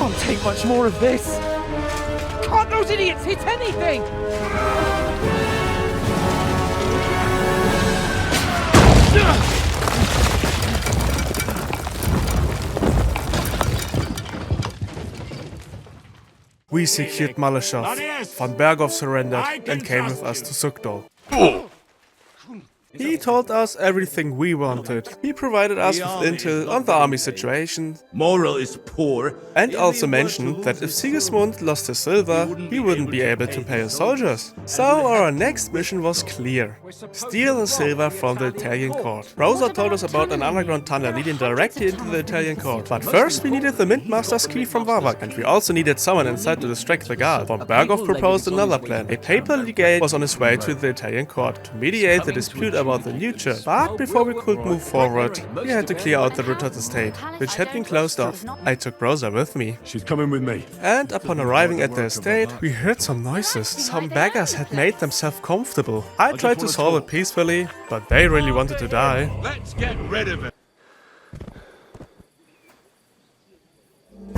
Can't take much more of this. Can't those idiots hit anything? We secured Maleshov. Von Berghoff surrendered and came with us to Sukdol. He told us everything we wanted. He provided us with intel on the army situation. Moral is poor. And also mentioned that if Sigismund lost his silver, he wouldn't be able to pay his soldiers. So our next mission was clear. Steal the silver from the Italian court. Rosa told us about an underground tunnel leading directly into the Italian court. But first we needed the Mint Master's key from Varvak, and we also needed someone inside to distract the guard. Von Berghoff proposed another plan. A papal legate was on his way to the Italian court to mediate the dispute about the new church. But before we could move forward, we had to clear out the Ritter's estate, which had been closed off. I took Rosa with me. She's coming with me. And upon arriving at the estate, we heard some noises. Some beggars had made themselves comfortable. I tried to solve it peacefully, but they really wanted to die. Let's get rid of it.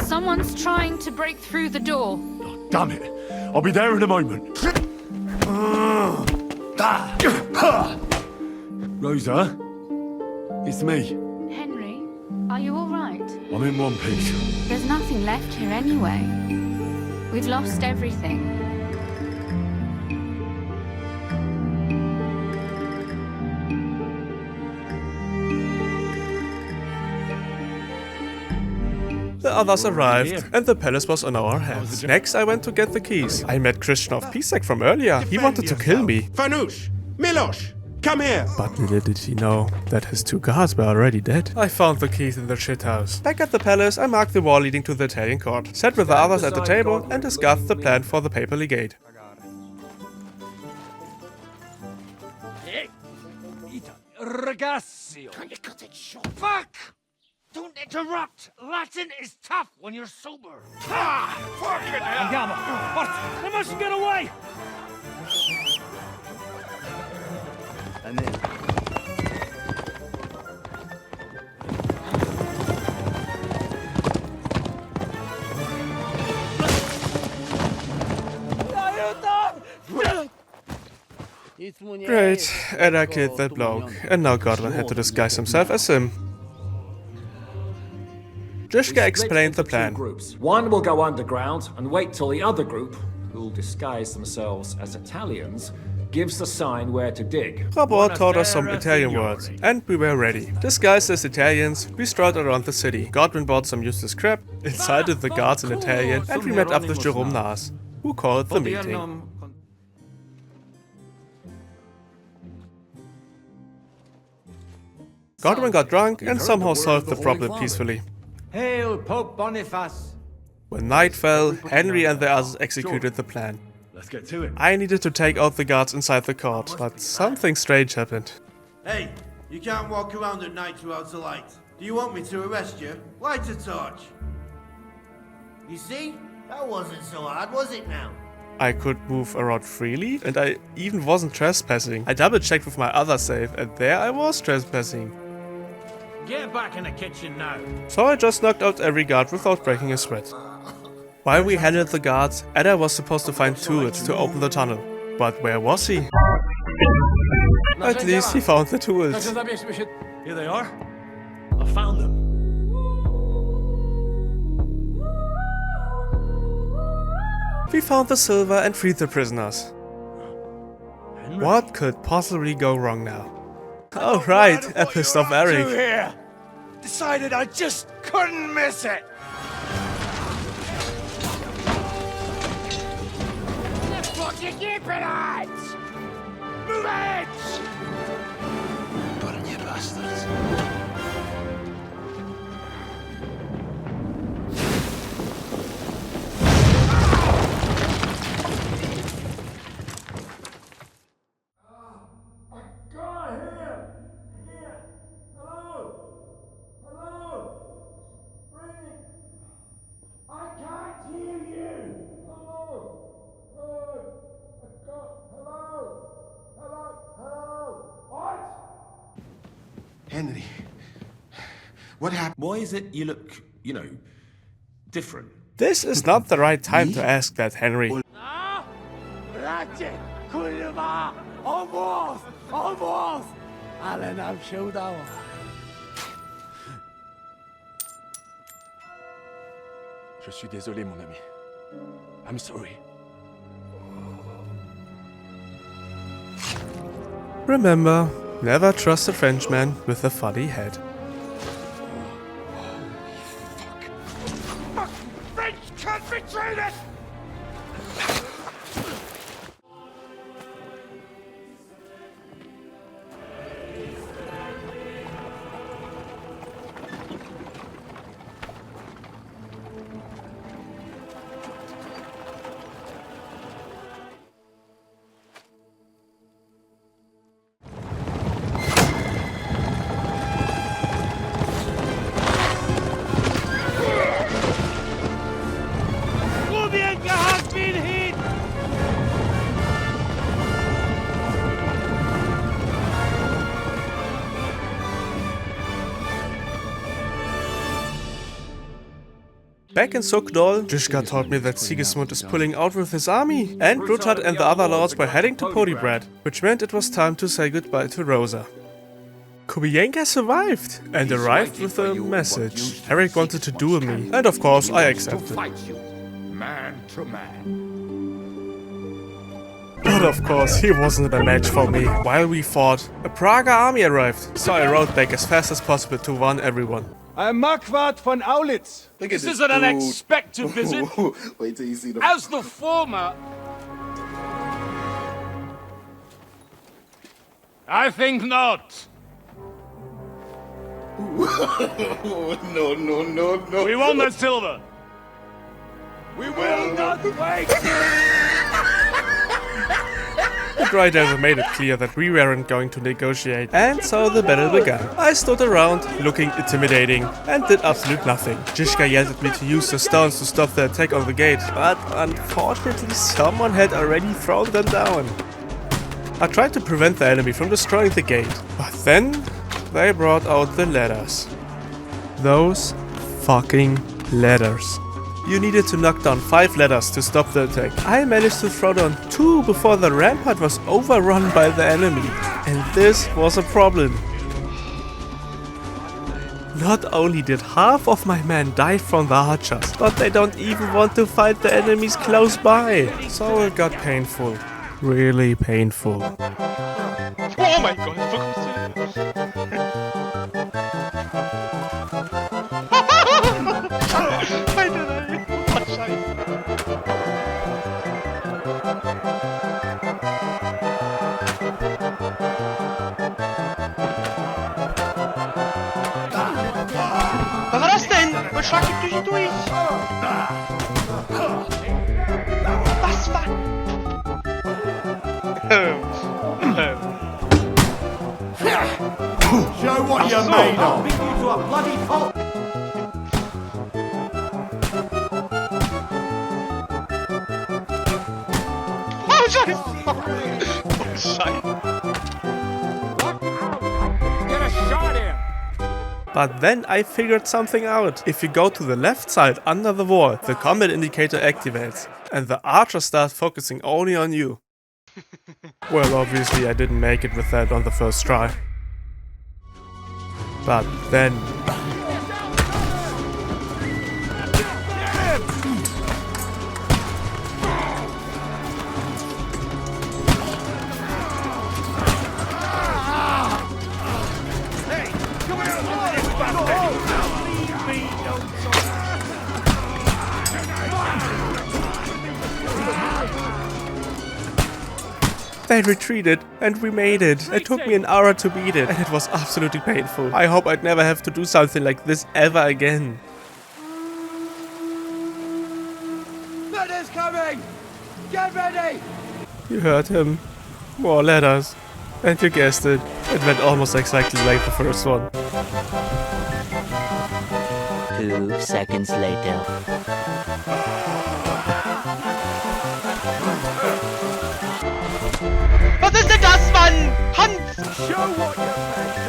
Someone's trying to break through the door. Damn it! I'll be there in a moment. Rosa, it's me. Henry, are you all right? I'm in one piece. There's nothing left here anyway. We've lost everything. The others arrived, and the palace was on our hands. Next, I went to get the keys. I met Christian of Pisek from earlier. He wanted to kill me. Fanush! Milosh! Come here! But little did he know that his two guards were already dead. I found the keys in the shithouse. Back at the palace, I marked the wall leading to the Italian court, sat with the others at the table, and discussed the plan for the papal legate. Ragazio! Can you cut it short? Fuck! Don't interrupt! Latin is tough when you're sober. Ah! Fucking hell! Andiamo! Forza! They mustn't get away! And then... Great, and I killed that bloke, and now Godwin had to disguise himself as him. Zizka explained the plan. Groups. One will go underground and wait till the other group, who'll disguise themselves as Italians, gives the sign where to dig. Robert taught us some Italian words, and we were ready. Disguised as Italians, we strolled around the city. Godwin bought some useless crap, incited the guards in Italian, and we met up with Jerome Naas, who called the meeting. Godwin got drunk and somehow solved the problem peacefully. Hail Pope Boniface! When night fell, Henry and the others executed the plan. Let's get to it. I needed to take out the guards inside the court, but something strange happened. Hey, you can't walk around at night without a light. Do you want me to arrest you? Light a torch. You see? That wasn't so hard, was it now? I could move around freely, and I even wasn't trespassing. I double checked with my other save, and there I was trespassing. Get back in the kitchen now. So I just knocked out every guard without breaking a sweat. While we handled the guards, Ada was supposed to find tools to open the tunnel. But where was he? At least he found the tools. Here they are. I found them. We found the silver and freed the prisoners. What could possibly go wrong now? Oh right, a pissed off Eric. Here. Decided I just couldn't miss it. What you keeping at? Move it! Burn you bastards. Henry, what happened? Why is it you look, different? This is not the right time to ask that, Henry. Je suis désolé, mon ami. I'm sorry. Remember, never trust a Frenchman with a funny head. French can't be treated! Back in Sukdol, Jishka told me that Sigismund is pulling out with his army, and Bruthard and the other lords were heading to Podiebrad, which meant it was time to say goodbye to Rosa. Kubienka survived and arrived with a message. Eric wanted to duel me, and of course I accepted. Man to man. But of course he wasn't a match for me. While we fought, a Praga army arrived, so I rode back as fast as possible to warn everyone. I'm Marquardt von Aulitz. This isn't an unexpected visit. Wait till you see the... As the former... I think not. No. We won the silver. We will not wait. The Dry Devil made it clear that we weren't going to negotiate, and so the battle began. I stood around, looking intimidating, and did absolute nothing. Jishka yelled at me to use the stones to stop the attack on the gate, but unfortunately someone had already thrown them down. I tried to prevent the enemy from destroying the gate, but then they brought out the ladders. Those fucking ladders. You needed to knock down 5 ladders to stop the attack. I managed to throw down 2 before the rampart was overrun by the enemy. And this was a problem. Not only did half of my men die from the archers, but they don't even want to fight the enemies close by. So it got painful. Really painful. Oh mein Gott, wo kommst du denn? Nein. Oh, Scheiße. Was war das denn? Was schlag ich durch? Was war... Show what you're made of! Beat you to a bloody pulp! Oh, Scheiße! Oh, Scheiße! Get a shot in! But then I figured something out. If you go to the left side under the wall, the combat indicator activates, and the archer starts focusing only on you. Well, obviously I didn't make it with that on the first try. But then... They retreated, and we made it. It took me an hour to beat it, and it was absolutely painful. I hope I'd never have to do something like this ever again. Letters coming! Get ready! You heard him. More letters. And you guessed it. It went almost exactly like the first one. 2 seconds later. Was ist denn das, Mann? Hans! Show what you're made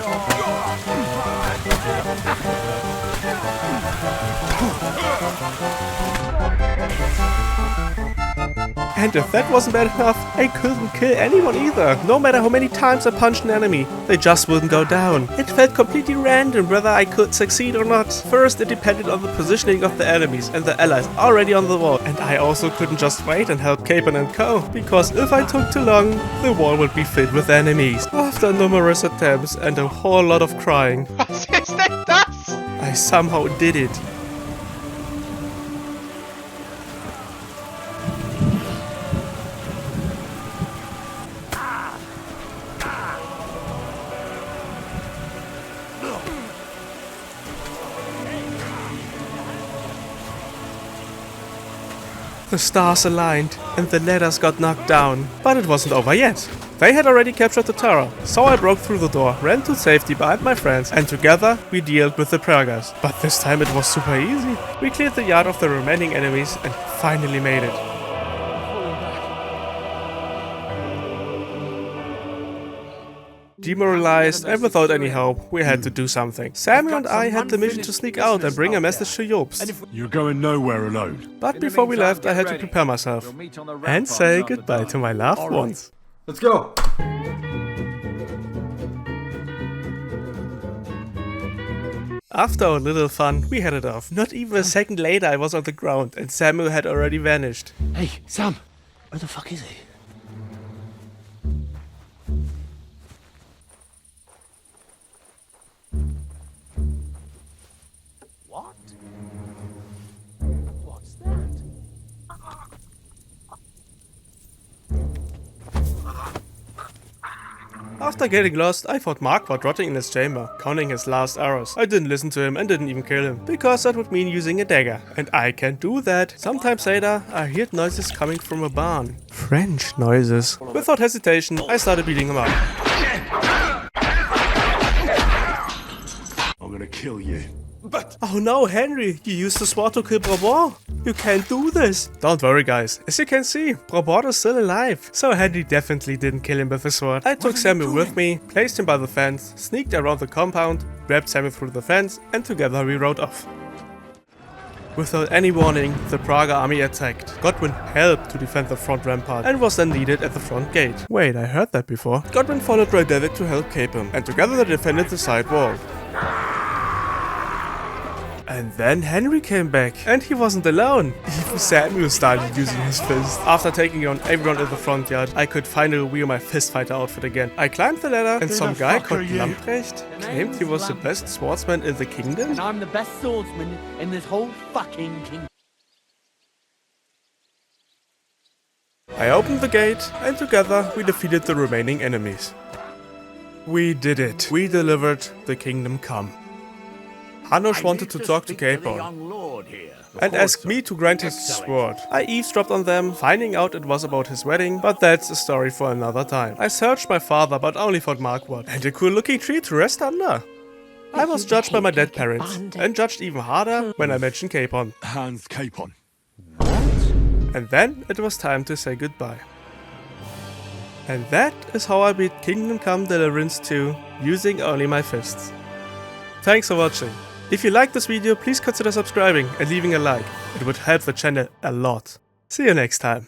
And if that wasn't bad enough, I couldn't kill anyone either. No matter how many times I punched an enemy, they just wouldn't go down. It felt completely random whether I could succeed or not. First, it depended on the positioning of the enemies and the allies already on the wall. And I also couldn't just wait and help Capon and Co. Because if I took too long, the wall would be filled with enemies. After numerous attempts and a whole lot of crying, Was ist denn das? I somehow did it. The stars aligned, and the letters got knocked down. But it wasn't over yet. They had already captured the tower, so I broke through the door, ran to safety behind my friends, and together we dealt with the Pragas. But this time it was super easy. We cleared the yard of the remaining enemies and finally made it. Demoralized and without any hope, we had to do something. Samuel and I had the mission to sneak out and bring a message to Jobst. You're going nowhere alone. But before we left, I had to prepare myself and say goodbye to my loved ones. Let's go! After a little fun, we headed off. Not even a second later, I was on the ground and Samuel had already vanished. Hey, Sam! Where the fuck is he? What? What's that? After getting lost, I thought Mark was rotting in his chamber, counting his last arrows. I didn't listen to him and didn't even kill him, because that would mean using a dagger. And I can't do that. Sometime later, I heard noises coming from a barn. French noises. Without hesitation, I started beating him up. I'm gonna kill you. But... Oh no, Henry, you used the sword to kill Brabant. You can't do this. Don't worry guys, as you can see, Brabant is still alive. So Henry definitely didn't kill him with the sword. I took Samuel with me, placed him by the fence, sneaked around the compound, grabbed Samuel through the fence, and together we rode off. Without any warning, the Praga army attacked. Godwin helped to defend the front rampart and was then needed at the front gate. Wait, I heard that before. Godwin followed Ray David to help Capon, and together they defended the side wall. And then Henry came back, and he wasn't alone. Even Samuel started using his fist. After taking on everyone in the front yard, I could finally wear my fist fighter outfit again. I climbed the ladder, and some guy called Lamprecht claimed he was the best swordsman in the kingdom. And I'm the best swordsman in this whole fucking kingdom. I opened the gate, and together we defeated the remaining enemies. We did it. We delivered the kingdom come. Hanush wanted to talk to Capon and asked me to grant his sword. I eavesdropped on them, finding out it was about his wedding, but that's a story for another time. I searched my father, but only found Marquardt and a cool looking tree to rest under. I was judged by my dead parents, and judged even harder when I mentioned Capon. Hans Capon. And then it was time to say goodbye. And that is how I beat Kingdom Come Deliverance 2 using only my fists. Thanks for watching. If you liked this video, please consider subscribing and leaving a like. It would help the channel a lot. See you next time.